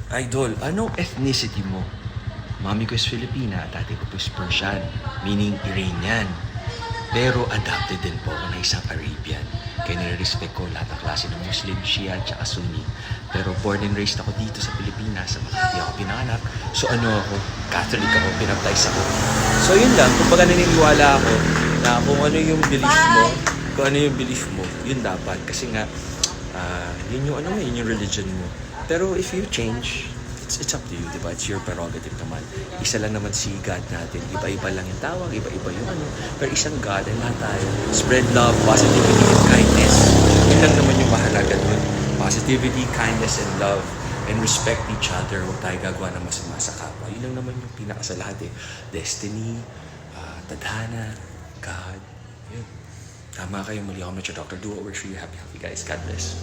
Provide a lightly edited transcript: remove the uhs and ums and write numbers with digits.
Idol, anong ethnicity mo? Mami ko is Filipina, tatay ko po is Persian, meaning Iranian. Pero adopted din po ako na isang Arabian. Kaya nire-respect ko lahat ng klase ng Muslim, Shia, at Sunni. Pero born and raised ako dito sa Pilipinas, sa Makati ako pinanganak. So ano ako, Catholic ako, pinaptize ako. So yun lang, kumbaga naniniwala ako na kung ano yung belief mo, yun dapat. Kasi nga, yun yung ano mo, yun yung religion mo. Pero if you change, it's up to you, di ba? It's your prerogative naman. Isa lang naman si God natin. Iba-iba lang yung tawag, iba-iba yung ano. Pero isang God, and lahat tayo. Spread love, positivity, and kindness. Yun lang naman yung mahalaga dun. Positivity, kindness, and love. And respect each other. Huwag tayo gagawa ng masama sa kapwa. Yun lang naman yung pinaka sa lahat eh. Destiny, tadhana, God. Yun. Tama kayo, muli ako, Mr. Doctor. Do what works for you. Happy, happy guys. God bless.